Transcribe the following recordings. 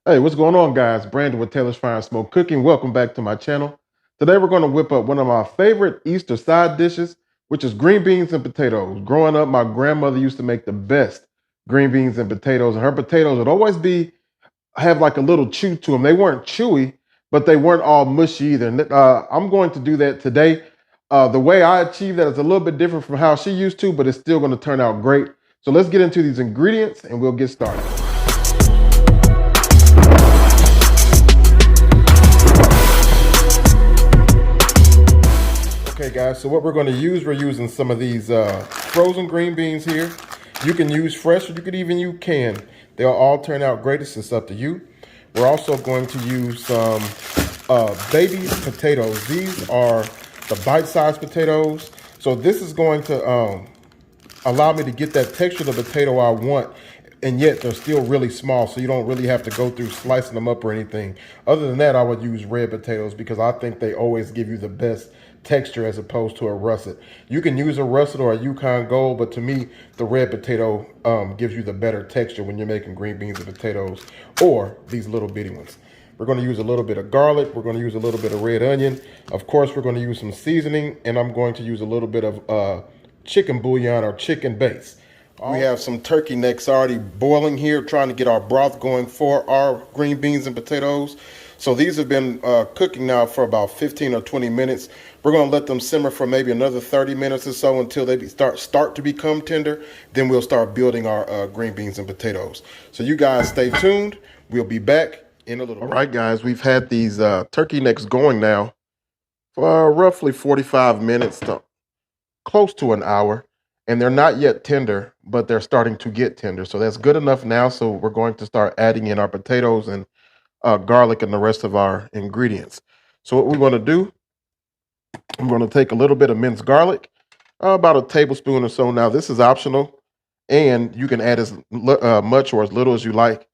Hey, what's going on, guys? Brandon with Taylor's Fire and Smoke Cooking. Welcome back to my channel. Today, we're going to whip up one of my favorite Easter side dishes, which is green beans and potatoes. Growing up, my grandmother used to make the best green beans and potatoes, and her potatoes would always have like a little chew to them. They weren't chewy, but they weren't all mushy either. And I'm going to do that today. The way I achieve that is a little bit different from how she used to, but it's still going to turn out great. So let's get into these ingredients, and we'll get started. Okay, guys, so what we're going to use, we're using some of these frozen green beans here. You can use fresh or you could even use canned. They'll all turn out great. It's just up to you. We're also going to use some baby potatoes. These are the bite-sized potatoes. So this is going to allow me to get that texture of the potato I want, and yet they're still really small, so you don't really have to go through slicing them up or anything. Other than that, I would use red potatoes because I think they always give you the best texture as opposed to a russet. You can use a russet or a Yukon Gold, but to me, the red potato gives you the better texture when you're making green beans and potatoes, or these little bitty ones. We're going to use a little bit of garlic. We're going to use a little bit of red onion. Of course, we're going to use some seasoning, and I'm going to use a little bit of chicken bouillon or chicken base. We have some turkey necks already boiling here, trying to get our broth going for our green beans and potatoes. So these have been cooking now for about 15 or 20 minutes. We're going to let them simmer for maybe another 30 minutes or so until they start to become tender. Then we'll start building our green beans and potatoes. So you guys stay tuned. We'll be back in a little bit. All right, guys, we've had these turkey necks going now for roughly 45 minutes to close to an hour, and they're not yet tender, but they're starting to get tender. So that's good enough now. So we're going to start adding in our potatoes and garlic and the rest of our ingredients. So what we want to do, I'm going to take a little bit of minced garlic, about a tablespoon or so. Now this is optional, and you can add as much or as little as you like.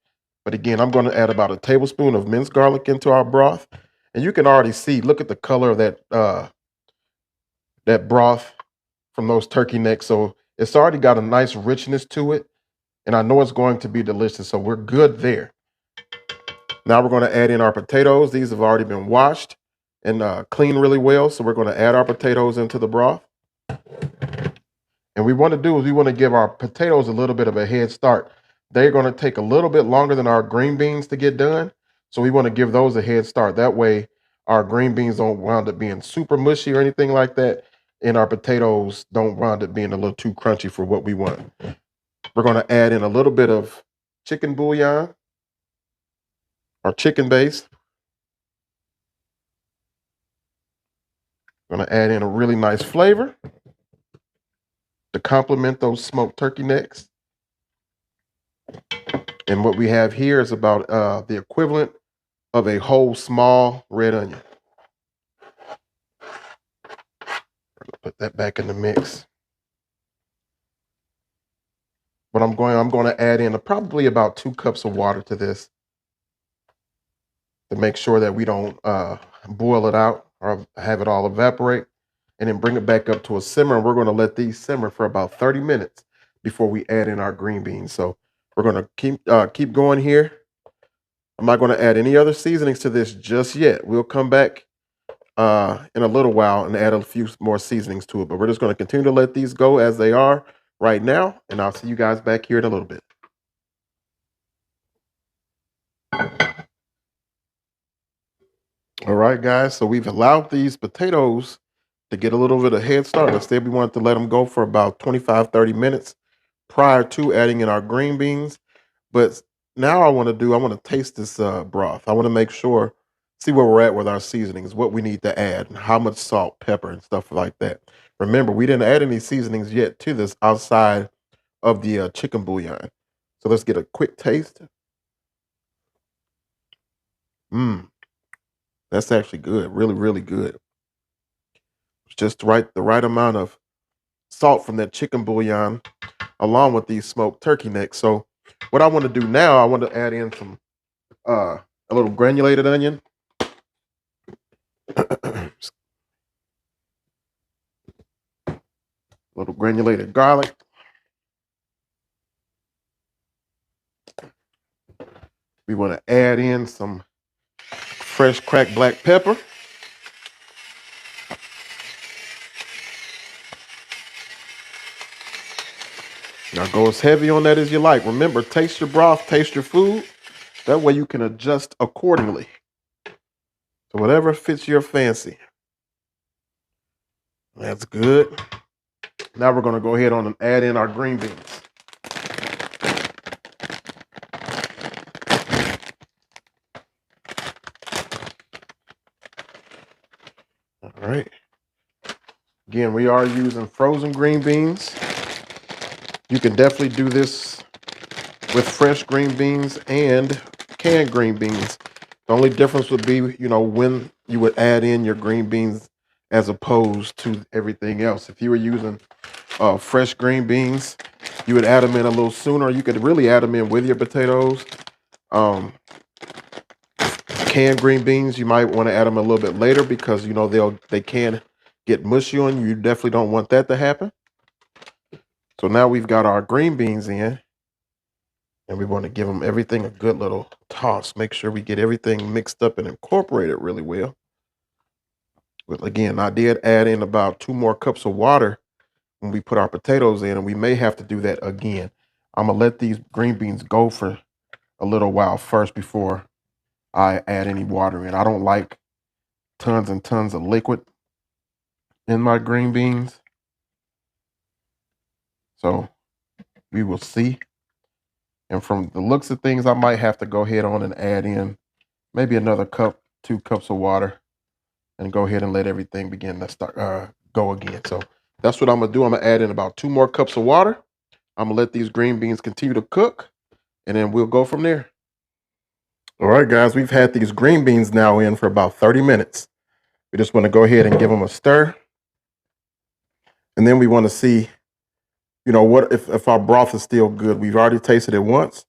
But again, I'm going to add about a tablespoon of minced garlic into our broth, and you can already see. Look at the color of that broth from those turkey necks. So it's already got a nice richness to it. And I know it's going to be delicious. So we're good there. Now we're going to add in our potatoes. These have already been washed and cleaned really well. So we're going to add our potatoes into the broth. And we want to do is we want to give our potatoes a little bit of a head start. They're going to take a little bit longer than our green beans to get done. So we want to give those a head start. That way our green beans don't wind up being super mushy or anything like that. And our potatoes don't wind up being a little too crunchy for what we want. We're going to add in a little bit of chicken bouillon or chicken base. Going to add in a really nice flavor to complement those smoked turkey necks. And what we have here is about the equivalent of a whole small red onion. Put that back in the mix. But I'm going to add in probably about 2 cups of water to this to make sure that we don't boil it out or have it all evaporate, and then bring it back up to a simmer. And we're going to let these simmer for about 30 minutes before we add in our green beans. So we're going to keep going here. I'm not going to add any other seasonings to this just yet. We'll come back in a little while and add a few more seasonings to it. But we're just going to continue to let these go as they are right now. And I'll see you guys back here in a little bit. All right, guys. So we've allowed these potatoes to get a little bit of head start. Instead, we wanted to let them go for about 25, 30 minutes prior to adding in our green beans. But now I want to taste this broth. I want to make sure, see where we're at with our seasonings, what we need to add, and how much salt, pepper, and stuff like that. Remember, we didn't add any seasonings yet to this outside of the chicken bouillon. So let's get a quick taste. Mmm, that's actually good. Really, really good. It's just the right amount of salt from that chicken bouillon along with these smoked turkey necks. So what I want to do now, I want to add in some a little granulated onion. A little granulated garlic. We want to add in some fresh cracked black pepper. Now go as heavy on that as you like. Remember, taste your broth, taste your food. That way you can adjust accordingly. So whatever fits your fancy. That's good. Now we're going to go ahead on and add in our green beans. All right. Again, we are using frozen green beans. You can definitely do this with fresh green beans and canned green beans. The only difference would be, when you would add in your green beans as opposed to everything else. If you were using fresh green beans, you would add them in a little sooner. You could really add them in with your potatoes. Canned green beans, you might want to add them a little bit later because they can get mushy on you. You definitely don't want that to happen. So now we've got our green beans in, and we want to give them everything a good little toss. Make sure we get everything mixed up and incorporated really well. But again, I did add in about 2 more cups of water when we put our potatoes in, and we may have to do that again. I'm gonna let these green beans go for a little while first before I add any water in. I don't like tons and tons of liquid in my green beans. So we will see. And from the looks of things, I might have to go ahead on and add in maybe another 2 cups of water and go ahead and let everything begin to start go again. So that's what I'm gonna do. I'm gonna add in about 2 more cups of water. I'm gonna let these green beans continue to cook, and then we'll go from there. All right, guys, we've had these green beans now in for about 30 minutes. We just want to go ahead and give them a stir. And then we want to see, what if our broth is still good. We've already tasted it once.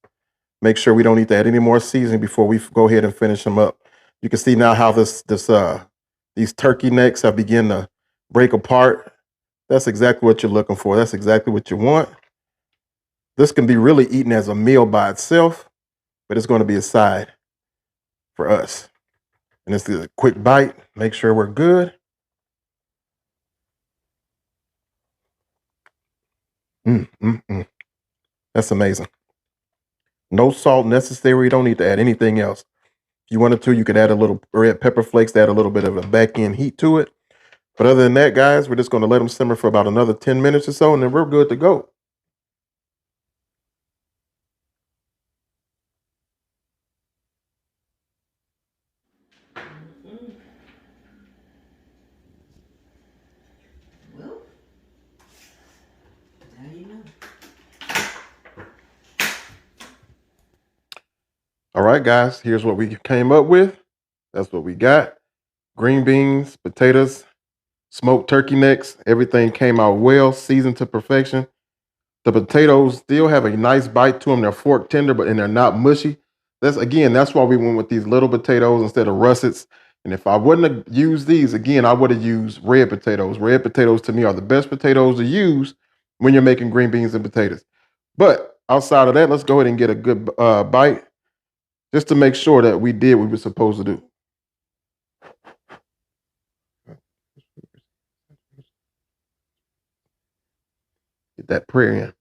Make sure we don't need to add any more seasoning before we go ahead and finish them up. You can see now how these turkey necks have begun to break apart. That's exactly what you're looking for. That's exactly what you want. This can be really eaten as a meal by itself, but it's going to be a side for us. And this is a quick bite. Make sure we're good. That's amazing. No salt necessary. You don't need to add anything else. If you wanted to, you could add a little red pepper flakes to add a little bit of a back end heat to it. But other than that, guys, we're just going to let them simmer for about another 10 minutes or so, and then we're good to go. Well, now you know. All right, guys, here's what we came up with. That's what we got. Green beans, potatoes, smoked turkey necks. Everything came out well, seasoned to perfection. The potatoes still have a nice bite to them. They're fork tender, and they're not mushy. That's why we went with these little potatoes instead of russets. And if I wouldn't have used these, again, I would have used red potatoes. Red potatoes to me are the best potatoes to use when you're making green beans and potatoes. But outside of that, let's go ahead and get a good bite just to make sure that we did what we were supposed to do. Get that prayer in.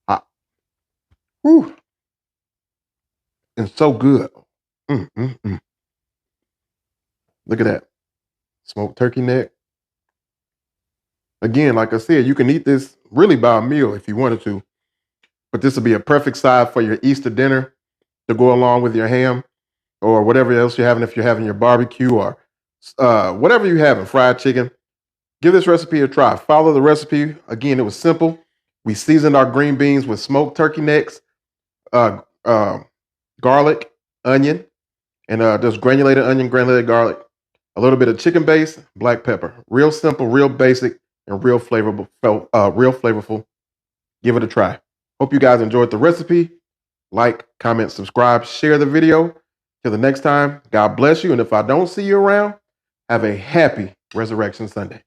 Hot. Whew. And so good. Look at that. Smoked turkey neck. Again, like I said, you can eat this really by a meal if you wanted to. But this would be a perfect side for your Easter dinner to go along with your ham or whatever else you're having if you're having your barbecue or whatever you're having, fried chicken. Give this recipe a try. Follow the recipe. Again, it was simple. We seasoned our green beans with smoked turkey necks, garlic, onion, and just granulated onion, granulated garlic, a little bit of chicken base, black pepper. Real simple, real basic, and real flavorful. Real flavorful. Give it a try. Hope you guys enjoyed the recipe. Like, comment, subscribe, share the video. Till the next time, God bless you. And if I don't see you around, have a happy Resurrection Sunday.